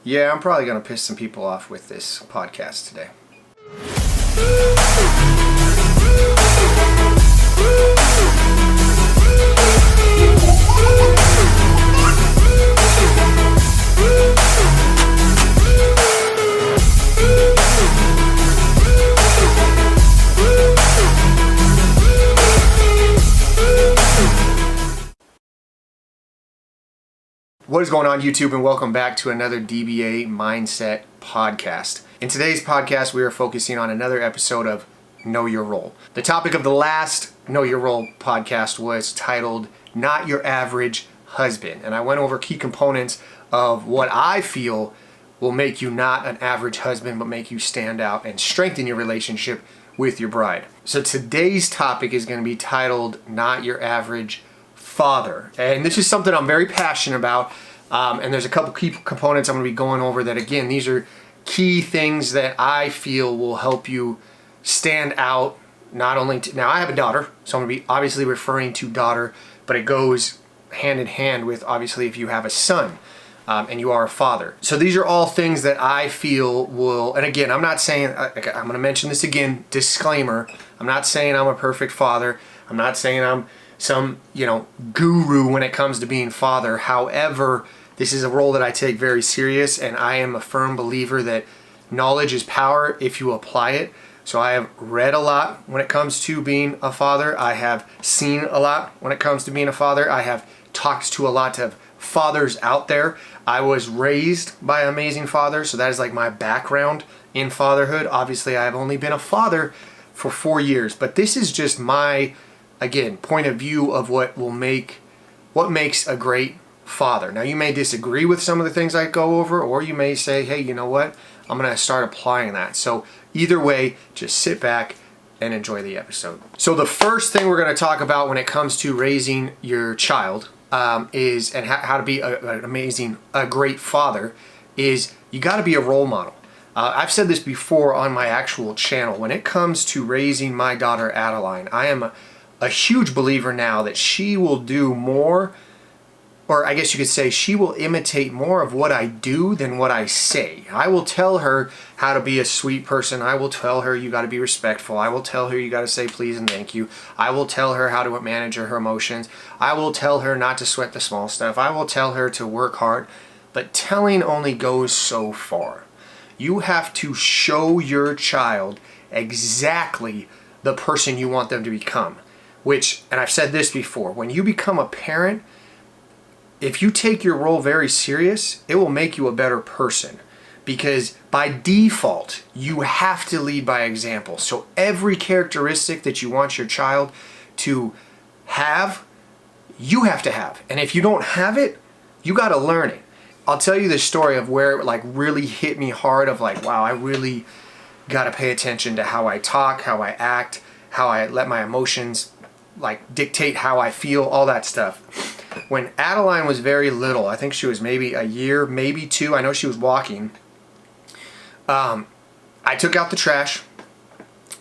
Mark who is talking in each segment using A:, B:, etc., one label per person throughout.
A: Yeah, I'm probably going to piss some people off with this podcast today. What is going on, YouTube, and welcome back to another DBA Mindset podcast. In today's podcast, we are focusing on another episode of Know Your Role. The topic of the last Know Your Role podcast was titled Not Your Average Husband, and I went over key components of what I feel will make you not an average husband, but make you stand out and strengthen your relationship with your bride. So today's topic is going to be titled Not Your Average Father, and this is something I'm very passionate about, and there's a couple key components I'm going to be going over that, again, these are key things that I feel will help you stand out. Not only now I have a daughter, so I'm going to be obviously referring to daughter, but it goes hand in hand with obviously if you have a son and you are a father. So these are all things that I feel will, and again, I'm not saying, I'm going to mention this again, disclaimer, I'm not saying I'm a perfect father, I'm not saying I'm some, guru when it comes to being father. However, this is a role that I take very serious, and I am a firm believer that knowledge is power if you apply it. So I have read a lot when it comes to being a father. I have seen a lot when it comes to being a father. I have talked to a lot of fathers out there. I was raised by an amazing father, so that is like my background in fatherhood. Obviously, I have only been a father for 4 years, but this is just my, again, point of view of what makes a great father. Now, you may disagree with some of the things I go over, or you may say, hey, you know what? I'm going to start applying that. So either way, just sit back and enjoy the episode. So the first thing we're going to talk about when it comes to raising your child is, and how to be a great father, is you got to be a role model. I've said this before on my actual channel. When it comes to raising my daughter Adeline, I am a huge believer now that she will do more, or I guess you could say she will imitate more of what I do than what I say. I will tell her how to be a sweet person. I will tell her you got to be respectful. I will tell her you got to say please and thank you. I will tell her how to manage her emotions. I will tell her not to sweat the small stuff. I will tell her to work hard. But telling only goes so far. You have to show your child exactly the person you want them to become. Which, and I've said this before, when you become a parent, if you take your role very serious, it will make you a better person. Because by default, you have to lead by example. So every characteristic that you want your child to have, you have to have. And if you don't have it, you got to learn it. I'll tell you the story of where it really hit me hard of wow, I really got to pay attention to how I talk, how I act, how I let my emotions dictate how I feel, all that stuff. When Adeline was very little, I think she was maybe a year, maybe 2, I know she was walking, I took out the trash,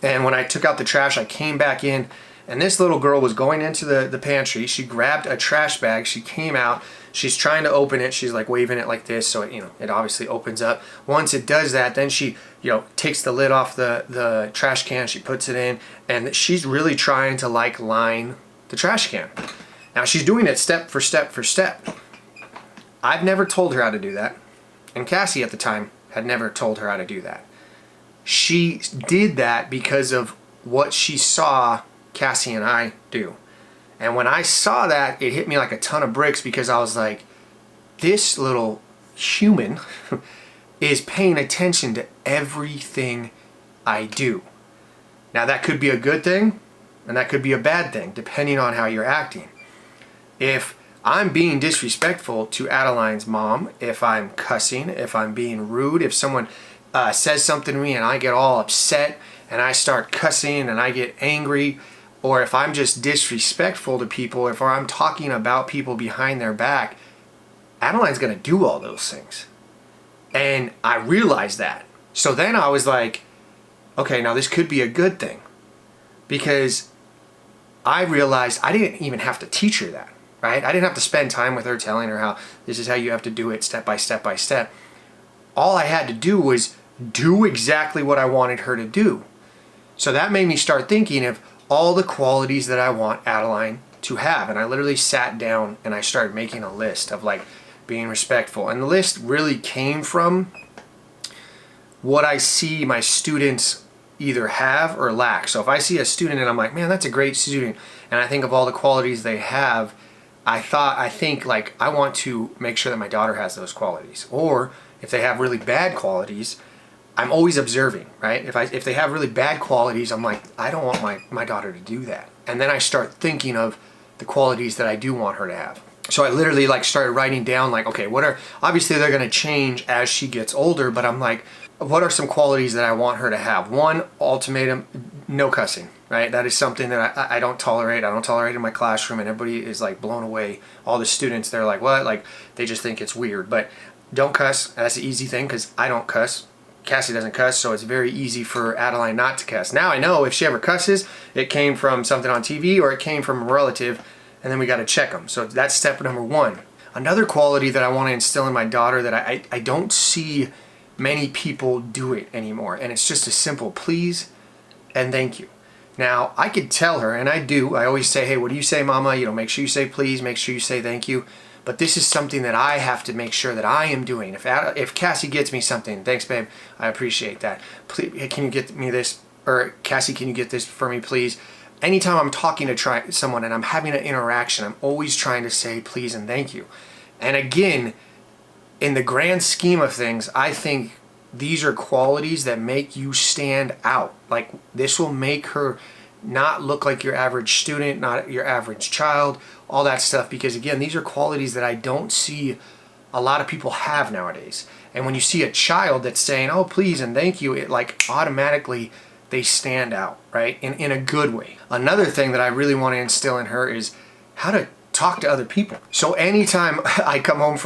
A: and when I took out the trash, I came back in, and this little girl was going into the pantry. She grabbed a trash bag, she came out, she's trying to open it, she's waving it like this, so it obviously opens up. Once it does that, then she takes the lid off the trash can, she puts it in, and she's really trying to line the trash can. Now she's doing it step for step for step. I've never told her how to do that, and Cassie at the time had never told her how to do that. She did that because of what she saw Cassie and I do. And when I saw that, it hit me like a ton of bricks, because I was like, this little human is paying attention to everything I do. Now that could be a good thing, and that could be a bad thing, depending on how you're acting. If I'm being disrespectful to Adeline's mom, if I'm cussing, if I'm being rude, if someone says something to me and I get all upset and I start cussing and I get angry, or if I'm just disrespectful to people, if I'm talking about people behind their back, Adeline's going to do all those things. And I realized that. So then I was like, okay, now this could be a good thing, because I realized I didn't even have to teach her that, right? I didn't have to spend time with her telling her how this is how you have to do it step by step by step. all I had to do was do exactly what I wanted her to do. So that made me start thinking of all the qualities that I want Adeline to have. And I literally sat down and I started making a list of like being respectful. And the list really came from what I see my students either have or lack. So if I see a student and I'm like, man, that's a great student, and I think of all the qualities they have, I think like I want to make sure that my daughter has those qualities. Or if they have really bad qualities, I'm always observing, right? If they have really bad qualities, I'm like, I don't want my daughter to do that. And then I start thinking of the qualities that I do want her to have. So I literally like started writing down like, okay, obviously they're gonna change as she gets older, but I'm like, what are some qualities that I want her to have? One, ultimatum, no cussing, right? That is something that I don't tolerate. I don't tolerate in my classroom, and everybody is like blown away. All the students, they're like, what? Like, they just think it's weird. But don't cuss. That's the easy thing because I don't cuss. Cassie doesn't cuss, so it's very easy for Adeline not to cuss. Now I know if she ever cusses, it came from something on TV or it came from a relative, and then we got to check them. So that's step number one. Another quality that I want to instill in my daughter that I don't see many people do it anymore, and it's just a simple please and thank you. Now I could tell her, and I do, I always say, hey, what do you say, mama? You know, make sure you say please, make sure you say thank you. But this is something that I have to make sure that I am doing. If Cassie gets me something, thanks babe, I appreciate that. Please, can you get me this? Or Cassie, can you get this for me, please? Anytime I'm talking to someone and I'm having an interaction, I'm always trying to say please and thank you. And again, in the grand scheme of things, I think these are qualities that make you stand out. Like, this will make her not look like your average student, not your average child, all that stuff, because again, these are qualities that I don't see a lot of people have nowadays. And when you see a child that's saying, oh, please and thank you, it like automatically they stand out, right? In a good way. Another thing that I really want to instill in her is how to talk to other people. So anytime I come home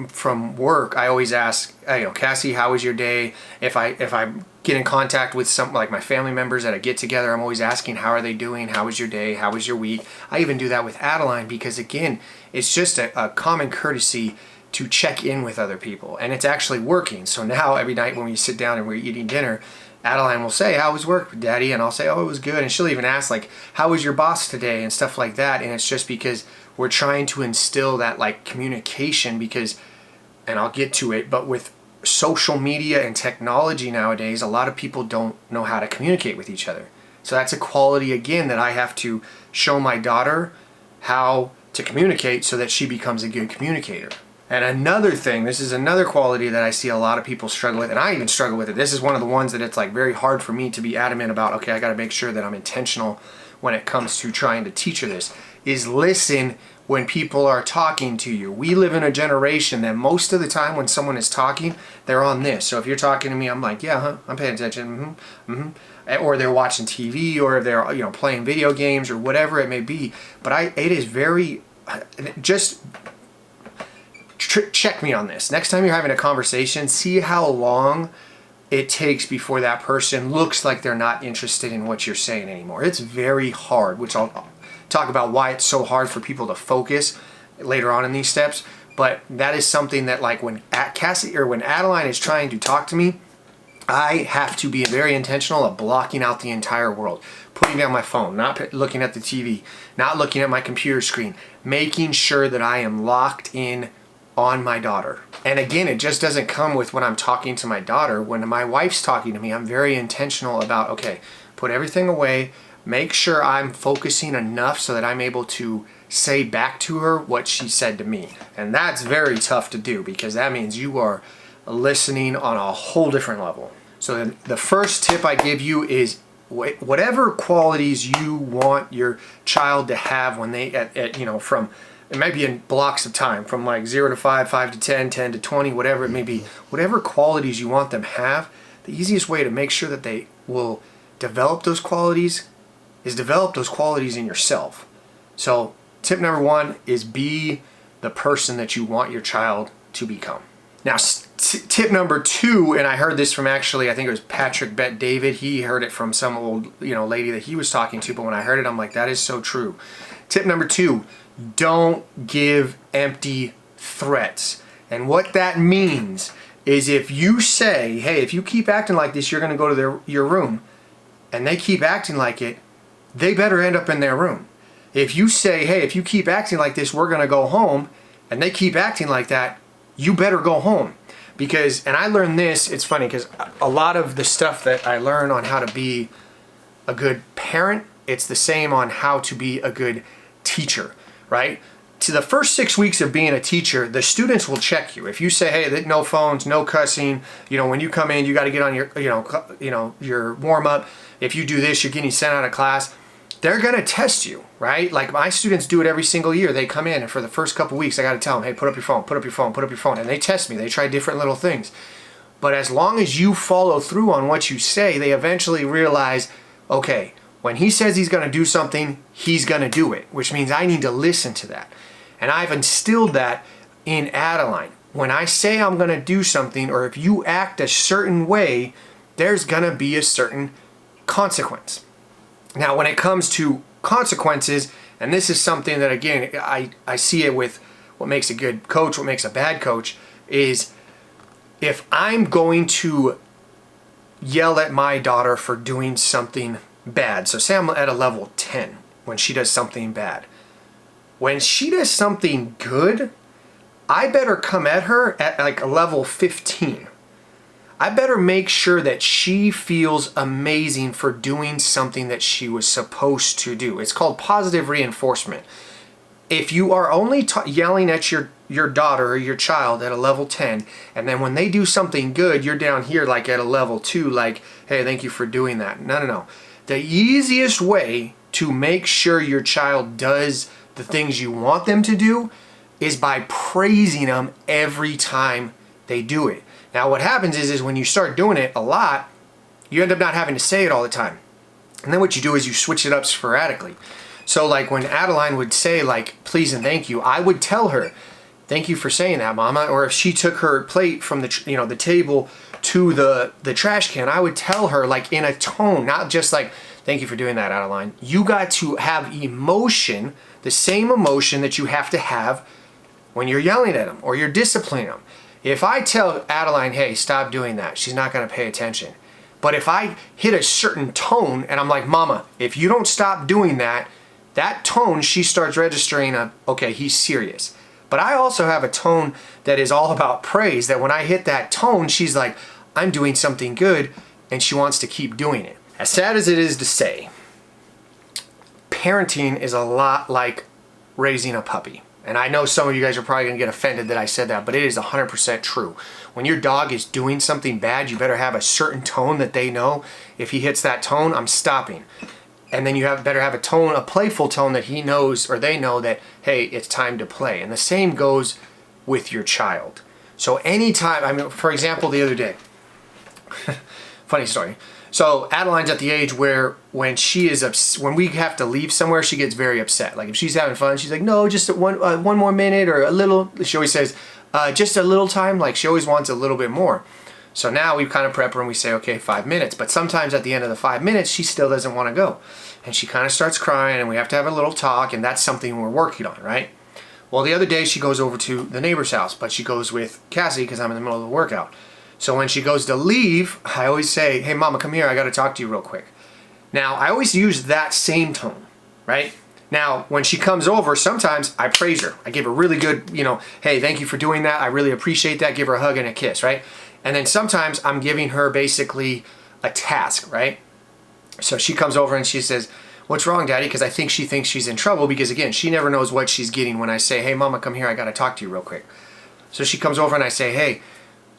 A: from work, I always ask, you know, Cassie, how was your day? If I get in contact with some like my family members at a get together, I'm always asking, how are they doing? How was your day? How was your week? I even do that with Adeline because again, it's just a common courtesy to check in with other people, and it's actually working. So now every night when we sit down and we're eating dinner, Adeline will say, how was work, Daddy? And I'll say, oh, it was good. And she'll even ask like, how was your boss today? And stuff like that. And it's just because we're trying to instill that like communication because, and I'll get to it, but with social media and technology nowadays, a lot of people don't know how to communicate with each other. So that's a quality again that I have to show my daughter how to communicate so that she becomes a good communicator. And another thing, this is another quality that I see a lot of people struggle with, and I even struggle with it. This is one of the ones that it's like very hard for me to be adamant about, okay, I got to make sure that I'm intentional when it comes to trying to teach her this, is listen when people are talking to you. We live in a generation that most of the time when someone is talking, they're on this. So if you're talking to me, I'm like, yeah, I'm paying attention, or they're watching TV, or they're, you know, playing video games or whatever it may be. But it is very, just check me on this. Next time you're having a conversation, see how long it takes before that person looks like they're not interested in what you're saying anymore. It's very hard, which I'll talk about why it's so hard for people to focus later on in these steps. But that is something that like when Adeline is trying to talk to me, I have to be very intentional of blocking out the entire world, putting down my phone, not looking at the TV, not looking at my computer screen, making sure that I am locked in on my daughter. And again, it just doesn't come with when I'm talking to my daughter. When my wife's talking to me, I'm very intentional about, okay, put everything away, make sure I'm focusing enough so that I'm able to say back to her what she said to me. And that's very tough to do because that means you are listening on a whole different level. So the first tip I give you is whatever qualities you want your child to have when they, you know, from, it might be in blocks of time, from like 0 to 5, 5 to 10, 10 to 20, whatever it may be. Whatever qualities you want them to have, the easiest way to make sure that they will develop those qualities is develop those qualities in yourself. So tip number one is be the person that you want your child to become. Now, tip number two, and I heard this from actually, I think it was Patrick Bet David. He heard it from some old, you know, lady that he was talking to, but when I heard it, I'm like, that is so true. Tip number two, don't give empty threats. And what that means is if you say, hey, if you keep acting like this, you're going to go to your room, and they keep acting like it, they better end up in their room. If you say, hey, if you keep acting like this, we're going to go home, and they keep acting like that, you better go home. Because, and I learned this, it's funny because a lot of the stuff that I learn on how to be a good parent, it's the same on how to be a good teacher, right? To the first 6 weeks of being a teacher, the students will check you. If you say, hey, no phones, no cussing, when you come in, you got to get on your, your warm up. If you do this, you're getting sent out of class. They're going to test you, right? Like my students do it every single year. They come in and for the first couple weeks, I got to tell them, hey, put up your phone, put up your phone, put up your phone. And they test me. They try different little things. But as long as you follow through on what you say, they eventually realize, okay, when he says he's going to do something, he's going to do it, which means I need to listen to that. And I've instilled that in Adeline. When I say I'm going to do something, or if you act a certain way, there's going to be a certain consequence. Now, when it comes to consequences, and this is something that, again, I see it with what makes a good coach, what makes a bad coach, is if I'm going to yell at my daughter for doing something bad. So say I'm at a level 10 when she does something bad. When she does something good, I better come at her at like a level 15. I better make sure that she feels amazing for doing something that she was supposed to do. It's called positive reinforcement. If you are only yelling at your daughter or your child at a level 10, and then when they do something good, you're down here like at a level 2, like, hey, thank you for doing that. No. The easiest way to make sure your child does the things you want them to do is by praising them every time they do it. Now what happens is when you start doing it a lot, you end up not having to say it all the time. And then what you do is you switch it up sporadically. So like when Adeline would say like, please and thank you, I would tell her, thank you for saying that, Mama. Or if she took her plate from the the table to the trash can, I would tell her like in a tone, not just like, thank you for doing that, Adeline. You got to have emotion, the same emotion that you have to have when you're yelling at them or you're disciplining them. If I tell Adeline, hey, stop doing that, she's not going to pay attention. But if I hit a certain tone and I'm like, Mama, if you don't stop doing that, that tone, she starts registering okay, he's serious. But I also have a tone that is all about praise, that when I hit that tone, she's like, I'm doing something good, and she wants to keep doing it. As sad as it is to say, parenting is a lot like raising a puppy. And I know some of you guys are probably going to get offended that I said that, but it is 100% true. When your dog is doing something bad, you better have a certain tone that they know. If he hits that tone, I'm stopping. And then you better have a tone, a playful tone that he knows or they know that, hey, it's time to play. And the same goes with your child. So anytime, for example, the other day, funny story. So Adeline's at the age where when we have to leave somewhere, she gets very upset. Like if she's having fun, she's like, no, just one more minute or a little. She always says, just a little time. Like she always wants a little bit more. So now we kind of prep her and we say, okay, 5 minutes. But sometimes at the end of the 5 minutes, she still doesn't want to go. And she kind of starts crying and we have to have a little talk, and that's something we're working on, right? Well, the other day she goes over to the neighbor's house, but she goes with Cassie because I'm in the middle of the workout. So when she goes to leave, I always say, hey, Mama, come here. I got to talk to you real quick. Now, I always use that same tone, right? Now, when she comes over, sometimes I praise her. I give her really good, hey, thank you for doing that. I really appreciate that. Give her a hug and a kiss, right? And then sometimes I'm giving her basically a task, right? So she comes over and she says, what's wrong, Daddy? Because I think she thinks she's in trouble because, again, she never knows what she's getting when I say, hey, Mama, come here. I got to talk to you real quick. So she comes over and I say, hey,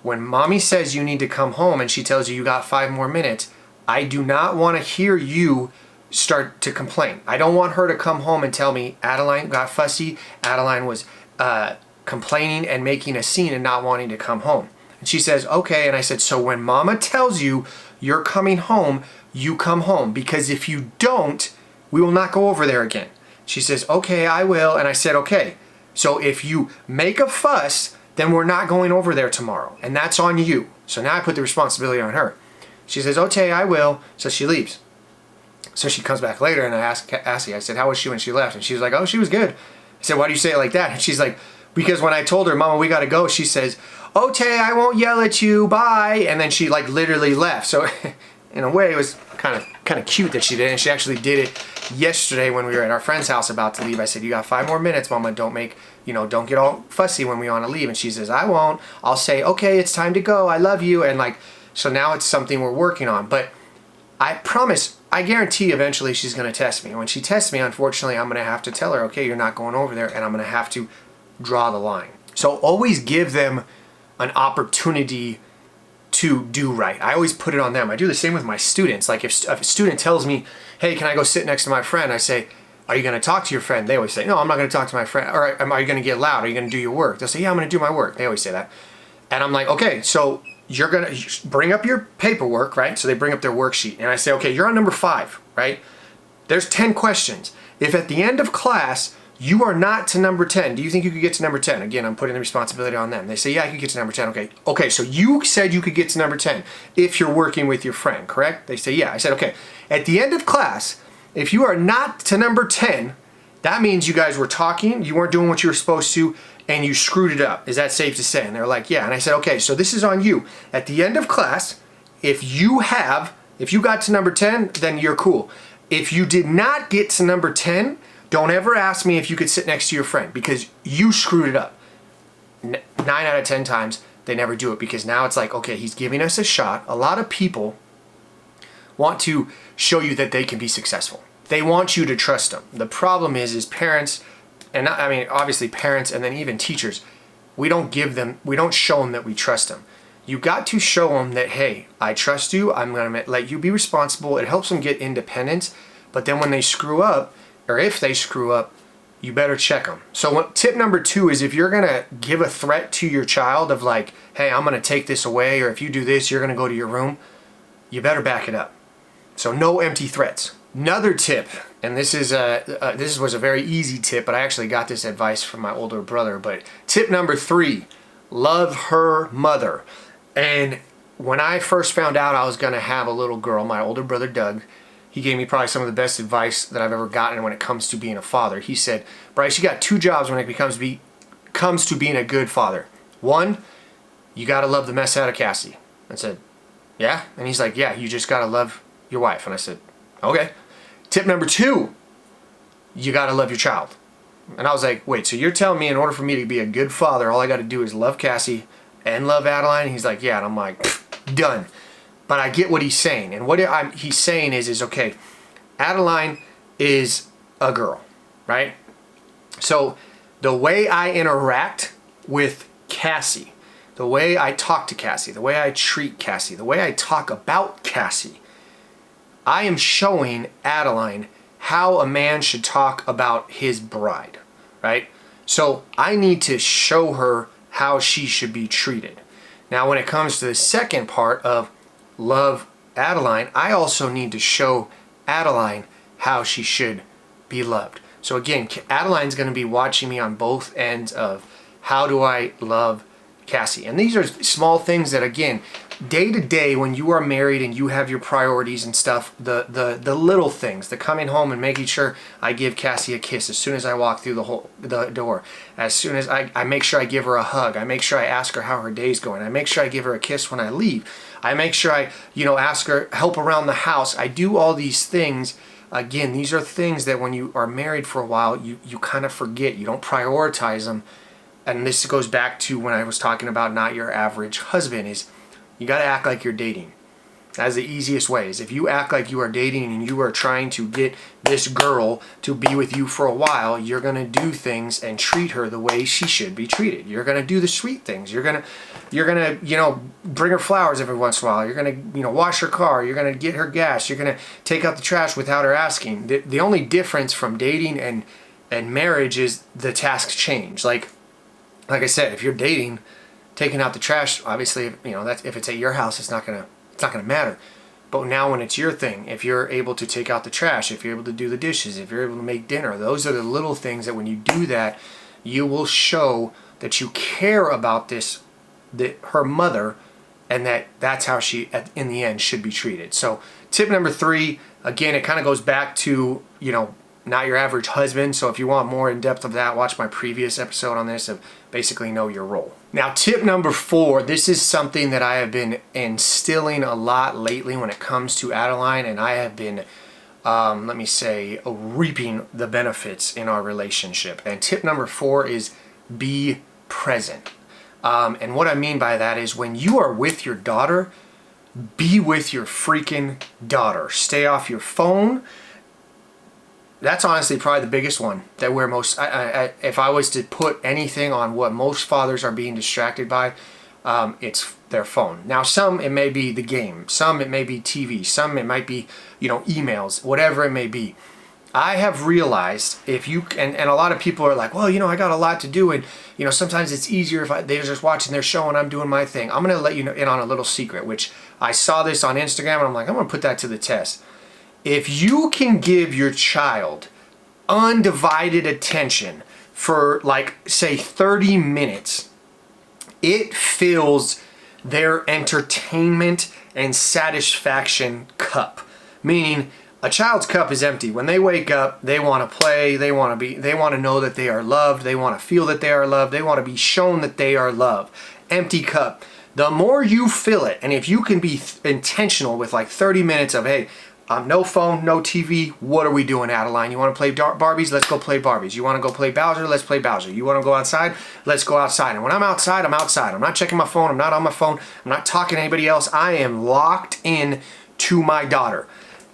A: when Mommy says you need to come home and she tells you got 5 more minutes, I do not want to hear you start to complain. I don't want her to come home and tell me Adeline got fussy, Adeline was complaining and making a scene and not wanting to come home. And she says, okay. And I said, so when Mama tells you you're coming home, you come home. Because if you don't, we will not go over there again. She says, okay, I will. And I said, okay. So if you make a fuss, then we're not going over there tomorrow. And that's on you. So now I put the responsibility on her. She says, okay, I will. So she leaves. So she comes back later and I asked Cassie, I said, how was she when she left? And she was like, oh, she was good. I said, why do you say it like that? And she's like, Because when I told her, Mama, we got to go, she says, okay, I won't yell at you, bye. And then she like literally left. So in a way, it was kind of cute that she did. And she actually did it yesterday when we were at our friend's house about to leave. I said, you got 5 more minutes, Mama. Don't get all fussy when we want to leave. And she says, I won't. I'll say, okay, it's time to go. I love you. And like, so now it's something we're working on. But I promise, I guarantee eventually she's going to test me. And when she tests me, unfortunately, I'm going to have to tell her, okay, you're not going over there. And I'm going to have to draw the line. So always give them an opportunity to do right. I always put it on them. I do the same with my students. Like if a student tells me, hey, can I go sit next to my friend? I say, are you going to talk to your friend? They always say, no, I'm not going to talk to my friend. Or are you going to get loud? Are you going to do your work? They'll say, yeah, I'm going to do my work. They always say that. And I'm like, okay, so you're going to bring up your paperwork, right? So they bring up their worksheet. And I say, okay, you're on number 5, right? There's 10 questions. If at the end of class, you are not to number 10. Do you think you could get to number 10? Again, I'm putting the responsibility on them. They say, yeah, I could get to number 10. Okay, so you said you could get to number 10 if you're working with your friend, correct? They say, yeah. I said, okay. At the end of class, if you are not to number 10, that means you guys were talking, you weren't doing what you were supposed to, and you screwed it up. Is that safe to say? And they're like, yeah. And I said, okay, so this is on you. At the end of class, if you got to number 10, then you're cool. If you did not get to number 10, don't ever ask me if you could sit next to your friend because you screwed it up. 9 out of 10 times, they never do it because now it's like, okay, he's giving us a shot. A lot of people want to show you that they can be successful. They want you to trust them. The problem is parents, and I mean, obviously parents and then even teachers, we don't show them that we trust them. You got to show them that, hey, I trust you. I'm going to let you be responsible. It helps them get independence. But then when they screw up, or if they screw up, you better check them. So tip number 2 is if you're going to give a threat to your child of like, hey, I'm going to take this away, or if you do this, you're going to go to your room, you better back it up. So no empty threats. Another tip, and this was a very easy tip, but I actually got this advice from my older brother, but tip number 3, love her mother. And when I first found out I was going to have a little girl, my older brother Doug, he gave me probably some of the best advice that I've ever gotten when it comes to being a father. He said, Bryce, you got 2 jobs when it comes to being a good father. 1, you got to love the mess out of Cassie. I said, yeah? And he's like, yeah, you just got to love your wife. And I said, okay. Tip number 2, you got to love your child. And I was like, wait, so you're telling me in order for me to be a good father, all I got to do is love Cassie and love Adeline? And he's like, yeah. And I'm like, done. But I get what he's saying. And what he's saying is okay, Adeline is a girl, right? So the way I interact with Cassie, the way I talk to Cassie, the way I treat Cassie, the way I talk about Cassie, I am showing Adeline how a man should talk about his bride, right? So I need to show her how she should be treated. Now when it comes to the second part of love Adeline, I also need to show Adeline how she should be loved. So again, Adeline's going to be watching me on both ends of how do I love Cassie. And these are small things that, again, day to day when you are married and you have your priorities and stuff, the little things, the coming home and making sure I give Cassie a kiss as soon as I walk through the door, as soon as I make sure I give her a hug, I make sure I ask her how her day's going, I make sure I give her a kiss when I leave, I make sure I ask her help around the house. I do all these things. Again, these are things that when you are married for a while, you kind of forget. You don't prioritize them. And this goes back to when I was talking about not your average husband, is you got to act like you're dating. That's the easiest way. Is if you act like you are dating and you are trying to get this girl to be with you for a while, you're going to do things and treat her the way she should be treated. You're going to do the sweet things. You're going to bring her flowers every once in a while. You're going to wash her car. You're going to get her gas. You're going to take out the trash without her asking. The only difference from dating and marriage is the tasks change. Like I said, if you're dating, taking out the trash, obviously, that's, if it's at your house, it's not gonna matter. But now when it's your thing, if you're able to take out the trash, if you're able to do the dishes, if you're able to make dinner, those are the little things that when you do that, you will show that you care about her mother, and that's how she, in the end, should be treated. So tip number 3, again, it kind of goes back to, not your average husband. So if you want more in depth of that, watch my previous episode on this of basically know your role. Now, tip number 4, this is something that I have been instilling a lot lately when it comes to Adeline, and I have been, reaping the benefits in our relationship. And tip number 4 is be present. And what I mean by that is when you are with your daughter, be with your freaking daughter. Stay off your phone. That's honestly probably the biggest one that we're most, if I was to put anything on what most fathers are being distracted by, it's their phone. Now, some it may be the game, some it may be TV, some it might be, emails, whatever it may be. I have realized if you, and a lot of people are like, well, I got a lot to do, and sometimes it's easier if they're just watching their show and I'm doing my thing. I'm going to let you in on a little secret, which I saw this on Instagram and I'm like, I'm going to put that to the test. If you can give your child undivided attention for say 30 minutes, it fills their entertainment and satisfaction cup. Meaning a child's cup is empty. When they wake up, they want to play, they want to know that they are loved, they want to feel that they are loved, they want to be shown that they are loved. Empty cup. The more you fill it, and if you can be intentional with 30 minutes of, hey, no phone, no TV. What are we doing, Adeline? You want to play Barbies? Let's go play Barbies. You want to go play Bowser? Let's play Bowser. You want to go outside? Let's go outside. And when I'm outside, I'm outside. I'm not checking my phone. I'm not on my phone. I'm not talking to anybody else. I am locked in to my daughter.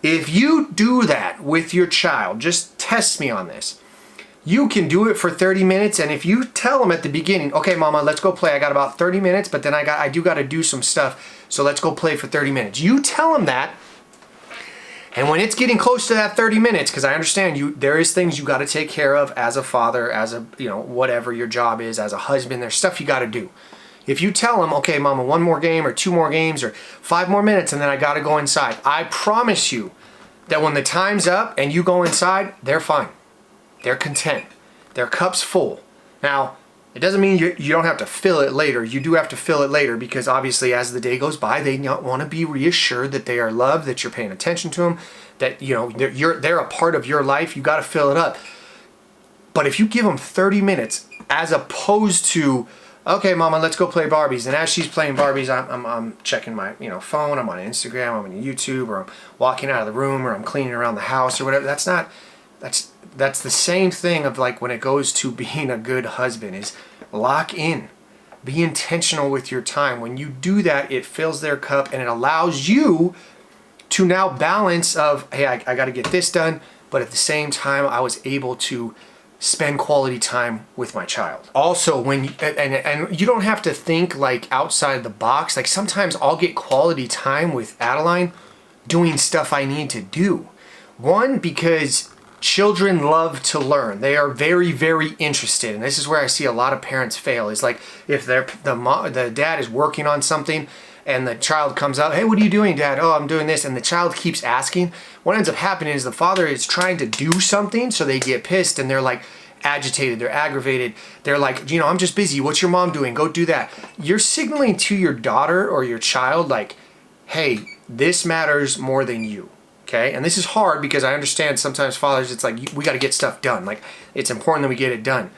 A: If you do that with your child, just test me on this. You can do it for 30 minutes, and if you tell them at the beginning, okay, Mama, let's go play. I got about 30 minutes, but then I do got to do some stuff, so let's go play for 30 minutes. You tell them that. And when it's getting close to that 30 minutes, because I understand there is things you got to take care of as a father, as a, whatever your job is, as a husband, there's stuff you got to do. If you tell them, okay, Mama, 1 more game or 2 more games or 5 more minutes and then I got to go inside, I promise you that when the time's up and you go inside, they're fine. They're content. Their cup's full. Now, it doesn't mean you don't have to fill it later. You do have to fill it later because obviously as the day goes by, they want to be reassured that they are loved, that you're paying attention to them, that they're a part of your life. You got to fill it up. But if you give them 30 minutes as opposed to, okay, Mama, let's go play Barbies. And as she's playing Barbies, I'm checking my phone. I'm on Instagram. I'm on YouTube, or I'm walking out of the room, or I'm cleaning around the house, or whatever. That's the same thing of when it goes to being a good husband is lock in. Be intentional with your time. When you do that, it fills their cup and it allows you to now balance of, hey, I got to get this done, but at the same time, I was able to spend quality time with my child. Also, and you don't have to think outside the box. Sometimes I'll get quality time with Adeline doing stuff I need to do. One, because children love to learn. They are very, very interested. And this is where I see a lot of parents fail. Is if the dad is working on something and the child comes out, hey, what are you doing, Dad? Oh, I'm doing this. And the child keeps asking. What ends up happening is the father is trying to do something, so they get pissed and they're agitated, they're aggravated. They're I'm just busy. What's your mom doing? Go do that. You're signaling to your daughter or your child hey, this matters more than you. Okay, and this is hard because I understand sometimes fathers, it's we got to get stuff done. It's important that we get it done.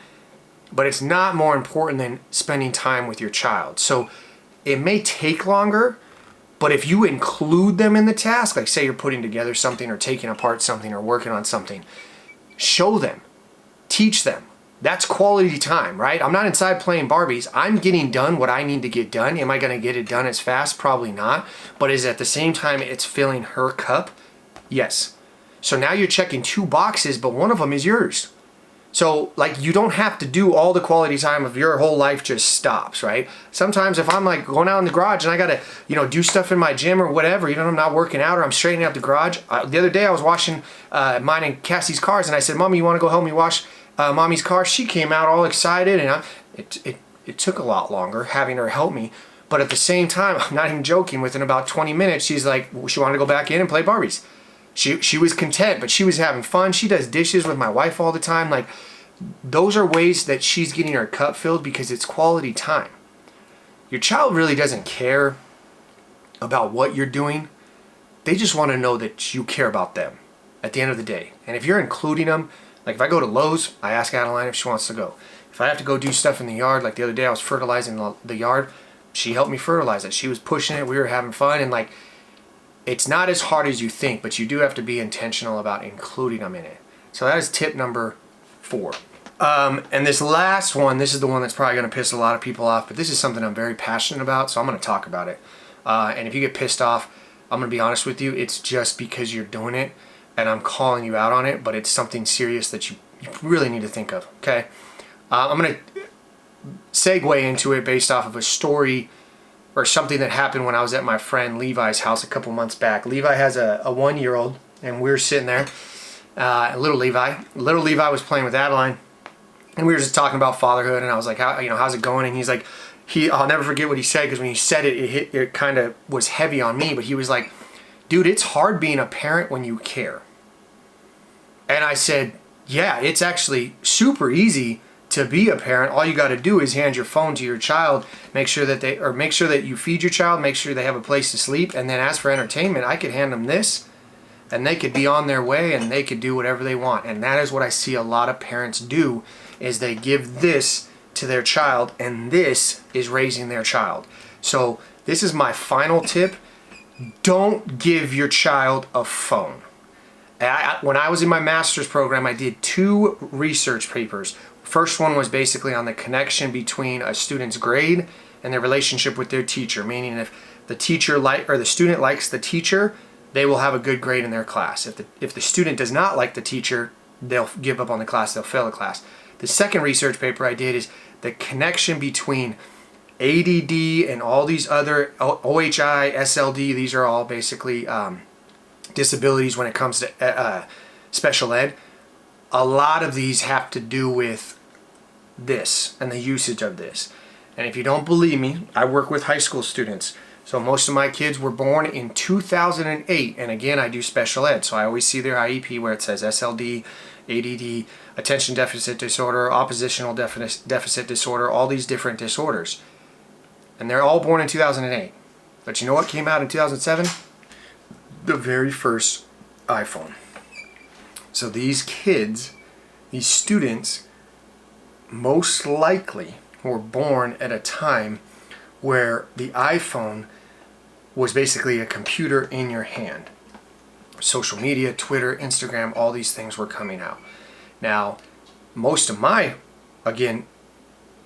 A: But it's not more important than spending time with your child. So it may take longer, but if you include them in the task, say you're putting together something or taking apart something or working on something, show them, teach them. That's quality time, right? I'm not inside playing Barbies. I'm getting done what I need to get done. Am I going to get it done as fast? Probably not. But is at the same time it's filling her cup? Yes. So now you're checking 2 boxes, but one of them is yours. So you don't have to do all the quality time of your whole life just stops, right? Sometimes if I'm going out in the garage and I got to, do stuff in my gym or whatever, I'm not working out or I'm straightening up the garage. The other day I was washing mine and Cassie's cars and I said, Mommy, you want to go help me wash Mommy's car? She came out all excited and it took a lot longer having her help me. But at the same time, I'm not even joking, within about 20 minutes, she's she wanted to go back in and play Barbies. She was content, but she was having fun. She does dishes with my wife all the time. Those are ways that she's getting her cup filled because it's quality time. Your child really doesn't care about what you're doing. They just want to know that you care about them. at the end of the day. And if you're including them, like if I go to Lowe's, I ask Adeline if she wants to go. If I have to go do stuff in the yard, like the other day I was fertilizing the yard, she helped me fertilize it. She was pushing it, we were having fun, and like, it's not as hard as you think, but you do have to be intentional about including them in it. So that is tip number 4. And this last one, this is the one that's probably going to piss a lot of people off, but this is something I'm very passionate about, so I'm going to talk about it. And if you get pissed off, I'm going to be honest with you, it's just because you're doing it, and I'm calling you out on it, but it's something serious that you really need to think of, okay? I'm going to segue into it based off of a story or something that happened when I was at my friend Levi's house a couple months back. Levi has a 1-year-old, and we were sitting there, little Levi. Little Levi was playing with Adeline, and we were just talking about fatherhood, and I was like, how's it going? And he's like, I'll never forget what he said, because when he said it, it kind of was heavy on me, but he was like, dude, it's hard being a parent when you care. And I said, yeah, it's actually super easy to be a parent. All you got to do is hand your phone to your child, make sure that you feed your child, make sure they have a place to sleep, and then as for entertainment, I could hand them this, and they could be on their way, and they could do whatever they want. And that is what I see a lot of parents do, is they give this to their child, and this is raising their child. So this is my final tip. Don't give your child a phone. When I was in my master's program, I did 2 research papers. First one was basically on the connection between a student's grade and their relationship with their teacher, meaning if the teacher the student likes the teacher, they will have a good grade in their class. If the student does not like the teacher, they'll give up on the class, they'll fail the class. The second research paper I did is the connection between ADD and all these other OHI, SLD, these are all basically disabilities when it comes to special ed. A lot of these have to do with this and the usage of this. And if you don't believe me, I work with high school students. So most of my kids were born in 2008, and again, I do special ed, so I always see their IEP where it says SLD, ADD, attention deficit disorder, oppositional deficit disorder, all these different disorders. And they're all born in 2008. But you know what came out in 2007? The very first iPhone. So these kids, these students, most likely were born at a time where the iPhone was basically a computer in your hand. Social media, Twitter, Instagram, all these things were coming out. Now, most of my, again,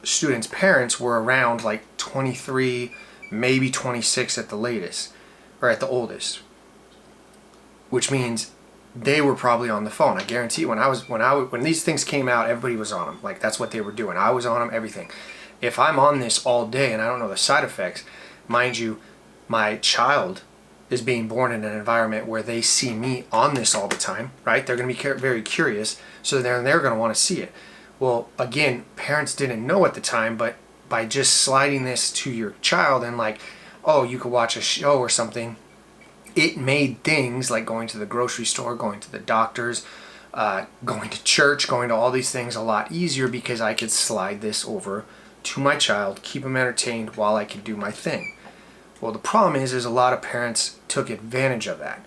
A: students' parents were around like 23, maybe 26 at the latest, or at the oldest, which means they were probably on the phone. I guarantee when these things came out, everybody was on them. Like, that's what they were doing. I was on them, everything. If I'm on this all day and I don't know the side effects, mind you, my child is being born in an environment where they see me on this all the time, right? They're going to be very curious, so they're going to want to see it. Well, again, parents didn't know at the time, but by just sliding this to your child and like, oh, you could watch a show or something, it made things like going to the grocery store, going to the doctors, going to church, going to all these things a lot easier, because I could slide this over to my child, keep them entertained while I could do my thing. Well, the problem is a lot of parents took advantage of that.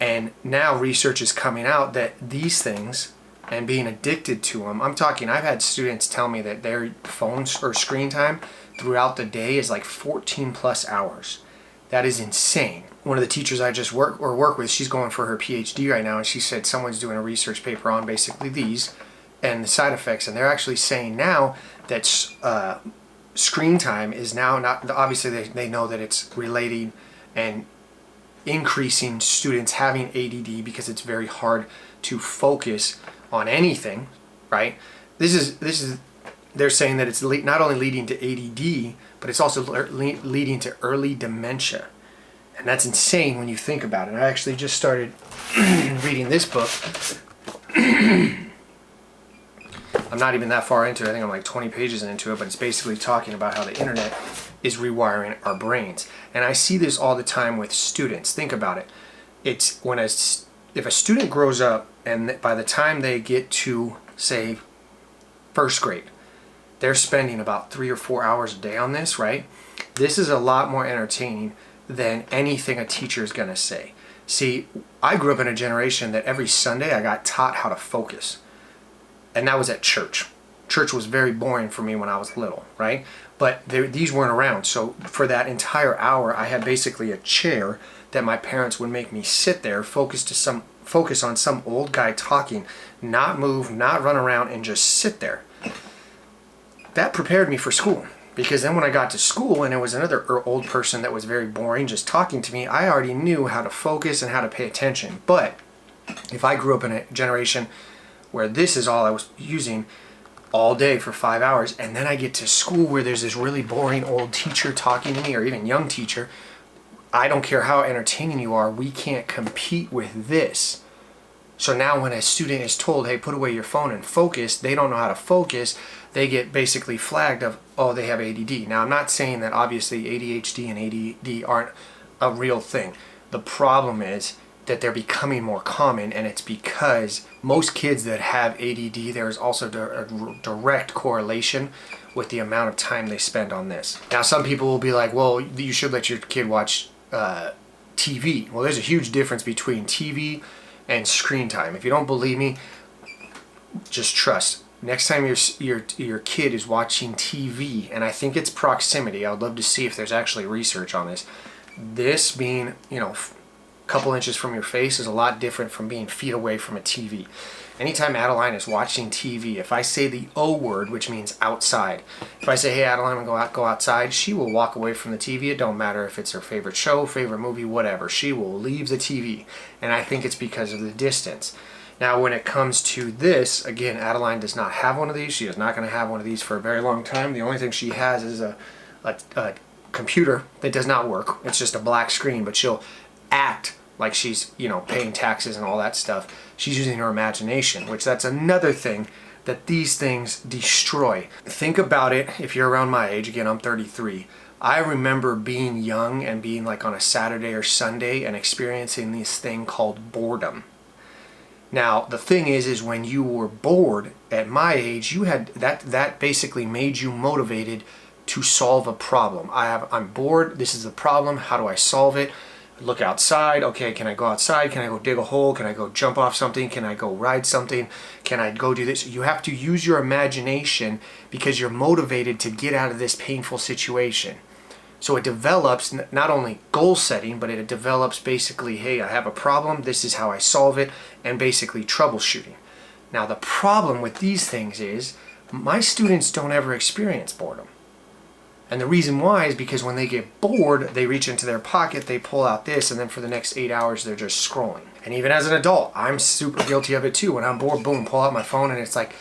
A: And now research is coming out that these things and being addicted to them, I've had students tell me that their phones or screen time throughout the day is like 14 plus hours. That is insane. One of the teachers I just work with, she's going for her PhD right now, and she said someone's doing a research paper on basically these and the side effects, and they're actually saying now that screen time is now not, obviously they know that it's relating and increasing students having ADD, because it's very hard to focus on anything, right? This is they're saying that it's not only leading to ADD, but it's also leading to early dementia. And that's insane when you think about it. I actually just started reading this book. I'm not even that far into it. I think I'm like 20 pages into it, but it's basically talking about how the internet is rewiring our brains. And I see this all the time with students. Think about it. It's if a student grows up and by the time they get to, say, first grade, they're spending about 3 or 4 hours a day on this, right? This is a lot more entertaining than anything a teacher is going to say. See, I grew up in a generation that every Sunday I got taught how to focus. And that was at church. Church was very boring for me when I was little, right? But these weren't around. So for that entire hour, I had basically a chair that my parents would make me sit there, focus on some old guy talking, not move, not run around, and just sit there. That prepared me for school. Because then when I got to school and it was another old person that was very boring just talking to me, I already knew how to focus and how to pay attention. But if I grew up in a generation where this is all I was using all day for 5 hours, and then I get to school where there's this really boring old teacher talking to me, or even young teacher, I don't care how entertaining you are, we can't compete with this. So now when a student is told, hey, put away your phone and focus, they don't know how to focus, they get basically flagged of, oh, they have ADD. Now, I'm not saying that obviously ADHD and ADD aren't a real thing. The problem is that they're becoming more common, and it's because most kids that have ADD, there's also a direct correlation with the amount of time they spend on this. Now, some people will be like, well, you should let your kid watch TV. Well, there's a huge difference between TV and screen time. If you don't believe me, just trust. Next time your kid is watching TV, and I think it's proximity, I would love to see if there's actually research on this. This being, a couple inches from your face is a lot different from being feet away from a TV. Anytime Adeline is watching TV, if I say the O word, which means outside, if I say, hey Adeline, go outside, she will walk away from the TV. It don't matter if it's her favorite show, favorite movie, whatever. She will leave the TV. And I think it's because of the distance. Now, when it comes to this, again, Adeline does not have one of these. She is not going to have one of these for a very long time. The only thing she has is a computer that does not work. It's just a black screen, but she'll act like she's, paying taxes and all that stuff. She's using her imagination, which that's another thing that these things destroy. Think about it if you're around my age. Again, I'm 33. I remember being young and being like on a Saturday or Sunday and experiencing this thing called boredom. Now, the thing is when you were bored at my age, you had that basically made you motivated to solve a problem. I'm bored. This is the problem. How do I solve it? Look outside. Okay, can I go outside? Can I go dig a hole? Can I go jump off something? Can I go ride something? Can I go do this? You have to use your imagination because you're motivated to get out of this painful situation. So it develops not only goal setting, but it develops basically, hey, I have a problem, this is how I solve it, and basically troubleshooting. Now the problem with these things is my students don't ever experience boredom. And the reason why is because when they get bored, they reach into their pocket, they pull out this, and then for the next 8 hours, they're just scrolling. And even as an adult, I'm super guilty of it too. When I'm bored, boom, pull out my phone, and it's like,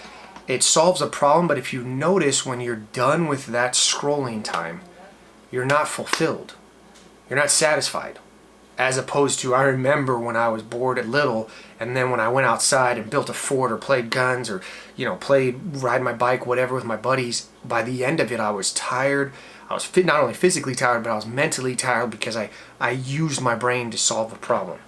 A: it solves a problem, but if you notice when you're done with that scrolling time, you're not fulfilled. You're not satisfied. As opposed to, I remember when I was bored at little, and then when I went outside and built a fort or played guns or, ride my bike, whatever, with my buddies, by the end of it, I was tired. I was not only physically tired, but I was mentally tired because I used my brain to solve a problem.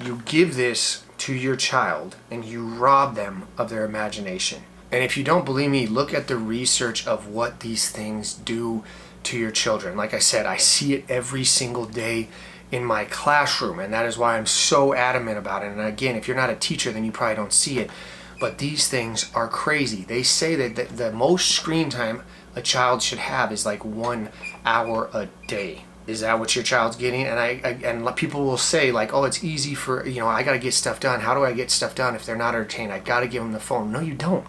A: You give this to your child and you rob them of their imagination. And if you don't believe me, look at the research of what these things do to your children. Like I said, I see it every single day in my classroom, and that is why I'm so adamant about it. And again, if you're not a teacher, then you probably don't see it. But these things are crazy. They say that the most screen time a child should have is like 1 hour a day. Is that what your child's getting? And people will say like, oh, it's easy for, I got to get stuff done. How do I get stuff done if they're not entertained? I got to give them the phone. No, you don't.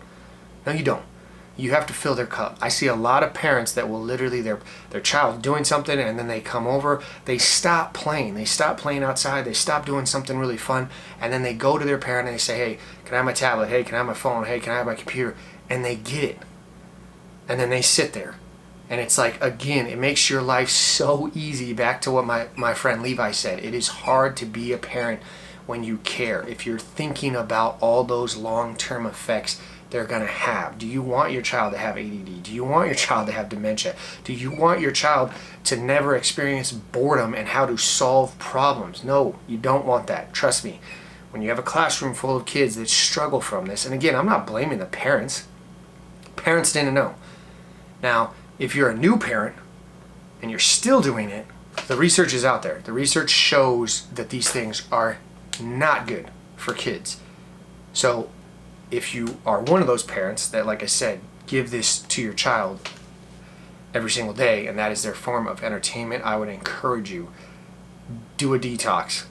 A: No, you don't. You have to fill their cup. I see a lot of parents that will literally, their child doing something and then they come over, they stop playing. They stop playing outside. They stop doing something really fun. And then they go to their parent and they say, hey, can I have my tablet? Hey, can I have my phone? Hey, can I have my computer? And they get it. And then they sit there. And it's like, again, it makes your life so easy. Back to what my friend Levi said. It is hard to be a parent when you care. If you're thinking about all those long-term effects they're going to have. Do you want your child to have ADD? Do you want your child to have dementia? Do you want your child to never experience boredom and how to solve problems? No, you don't want that. Trust me. When you have a classroom full of kids that struggle from this, and again, I'm not blaming the parents. Parents didn't know. Now, if you're a new parent and you're still doing it, The research is out there. The research shows that these things are not good for kids. So if you are one of those parents that, like I said, give this to your child every single day, and that is their form of entertainment, I would encourage you, do a detox.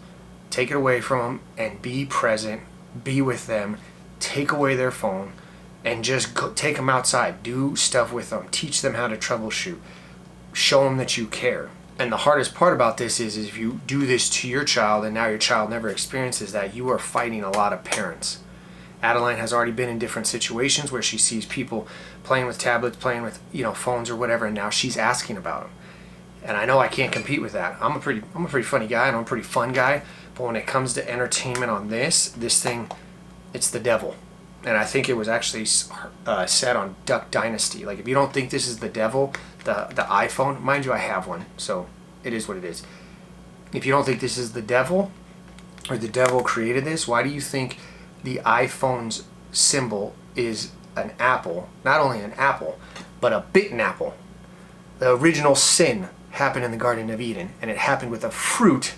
A: Take it away from them and be present, be with them, take away their phone, and just go, take them outside, do stuff with them, teach them how to troubleshoot, show them that you care. And the hardest part about this is if you do this to your child and now your child never experiences that, you are fighting a lot of parents. Adeline has already been in different situations where she sees people playing with tablets, playing with phones or whatever, and now she's asking about them. And I know I can't compete with that. I'm a pretty funny guy and I'm a pretty fun guy, but when it comes to entertainment on this thing, it's the devil. And I think it was actually said on Duck Dynasty. Like, if you don't think this is the devil, the iPhone, mind you, I have one, so it is what it is. If you don't think this is the devil, or the devil created this, why do you think the iPhone's symbol is an apple? Not only an apple, but a bitten apple. The original sin happened in the Garden of Eden, and it happened with a fruit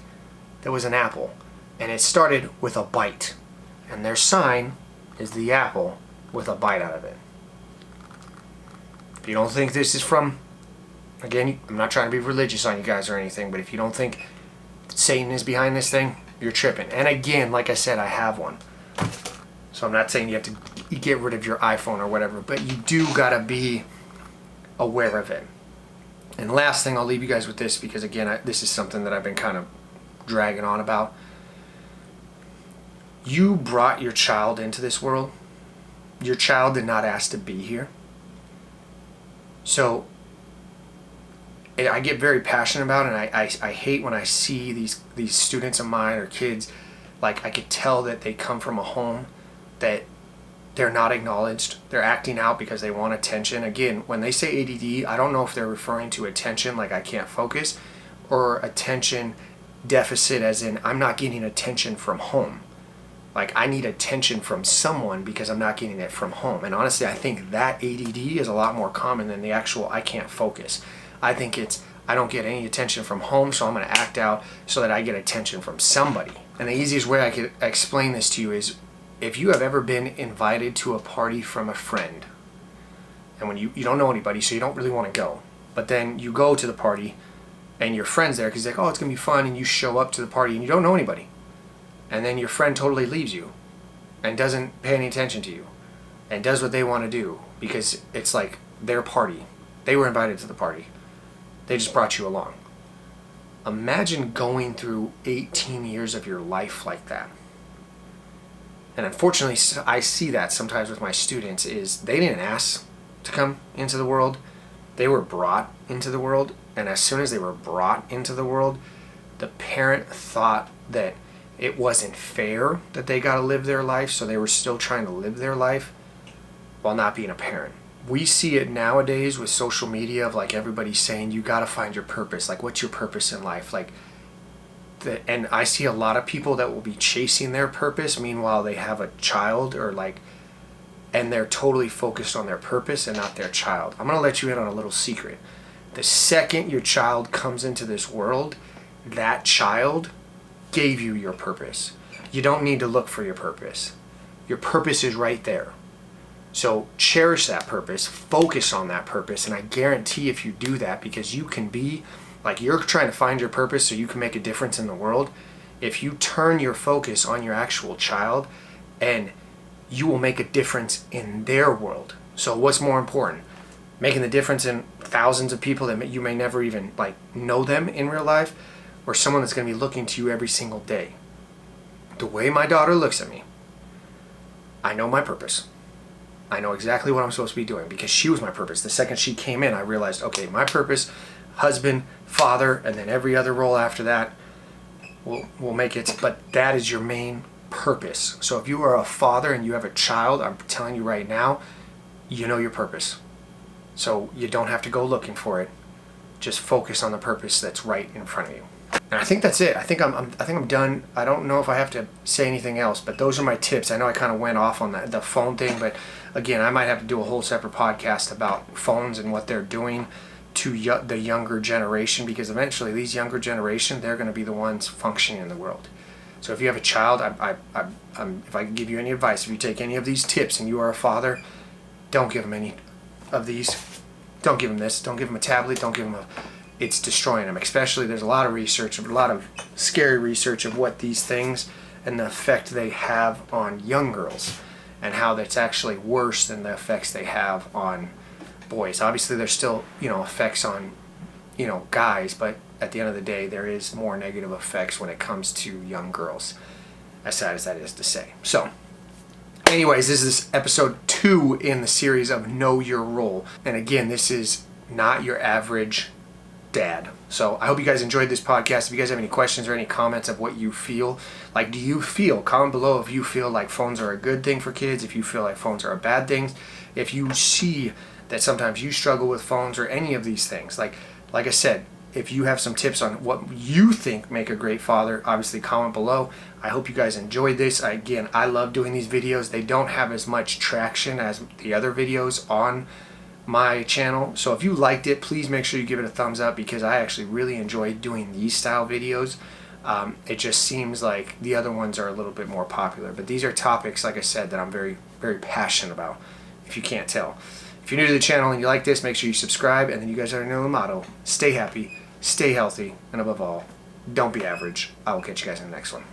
A: that was an apple. And it started with a bite. And their sign is the apple with a bite out of it. If you don't think this is from, again, I'm not trying to be religious on you guys or anything, but if you don't think Satan is behind this thing, you're tripping. And again, like I said, I have one. So I'm not saying you have to get rid of your iPhone or whatever, but you do gotta be aware of it. And last thing, I'll leave you guys with this, because again, this is something that I've been kind of dragging on about. You brought your child into this world. Your child did not ask to be here. So I get very passionate about it, and I hate when I see these students of mine or kids, like, I could tell that they come from a home that they're not acknowledged. They're acting out because they want attention. Again, when they say ADD, I don't know if they're referring to attention, like I can't focus, or attention deficit as in I'm not getting attention from home. Like, I need attention from someone because I'm not getting it from home. And honestly, I think that ADD is a lot more common than the actual I can't focus. I think it's I don't get any attention from home, so I'm going to act out so that I get attention from somebody. And the easiest way I could explain this to you is, if you have ever been invited to a party from a friend, and when you don't know anybody, so you don't really want to go, but then you go to the party and your friend's there because they're like, oh, it's going to be fun, and you show up to the party and you don't know anybody. And then your friend totally leaves you and doesn't pay any attention to you and does what they want to do because it's like their party. They were invited to the party. They just brought you along. Imagine going through 18 years of your life like that. And unfortunately, I see that sometimes with my students, is they didn't ask to come into the world. They were brought into the world. And as soon as they were brought into the world, the parent thought that it wasn't fair that they got to live their life, so they were still trying to live their life while not being a parent. We see it nowadays with social media of like everybody saying you got to find your purpose. Like, what's your purpose in life? Like, and I see a lot of people that will be chasing their purpose, meanwhile they have a child, or like, and they're totally focused on their purpose and not their child. I'm going to let you in on a little secret. The second your child comes into this world, that child gave you your purpose. You don't need to look for your purpose. Your purpose is right there. So cherish that purpose, focus on that purpose, and I guarantee if you do that, because you can be, like, you're trying to find your purpose so you can make a difference in the world, if you turn your focus on your actual child, and you will make a difference in their world. So what's more important? Making the difference in thousands of people that you may never even like know them in real life, or someone that's going to be looking to you every single day? The way my daughter looks at me, I know my purpose. I know exactly what I'm supposed to be doing because she was my purpose. The second she came in, I realized, okay, my purpose, husband, father, and then every other role after that will make it, but that is your main purpose. So if you are a father and you have a child, I'm telling you right now, you know your purpose. So you don't have to go looking for it. Just focus on the purpose that's right in front of you. And I think that's it. I think I'm done. I don't know if I have to say anything else, but those are my tips. I know I kind of went off on the phone thing, but again, I might have to do a whole separate podcast about phones and what they're doing to the younger generation, because eventually these younger generation, they're going to be the ones functioning in the world. So if you have a child, if I can give you any advice, if you take any of these tips and you are a father, don't give them any of these. Don't give them this. Don't give them a tablet. Don't give them a... It's destroying them. Especially, there's a lot of research, a lot of scary research of what these things and the effect they have on young girls, and how that's actually worse than the effects they have on boys. Obviously, there's still, effects on, guys, but at the end of the day, there is more negative effects when it comes to young girls, as sad as that is to say. So, anyways, this is episode 2 in the series of Know Your Role. And again, this is not your average dad. So I hope you guys enjoyed this podcast. If you guys have any questions or any comments of what you feel, do you feel, comment below if you feel like phones are a good thing for kids, if you feel like phones are a bad thing, if you see that sometimes you struggle with phones or any of these things. Like I said, if you have some tips on what you think make a great father, obviously comment below. I hope you guys enjoyed this. Again, I love doing these videos. They don't have as much traction as the other videos on my channel. So if you liked it, please make sure you give it a thumbs up, because I actually really enjoy doing these style videos. It just seems like the other ones are a little bit more popular. But these are topics, like I said, that I'm very, very passionate about, if you can't tell. If you're new to the channel and you like this, make sure you subscribe. And then you guys already know the motto: stay happy, stay healthy, and above all, don't be average. I will catch you guys in the next one.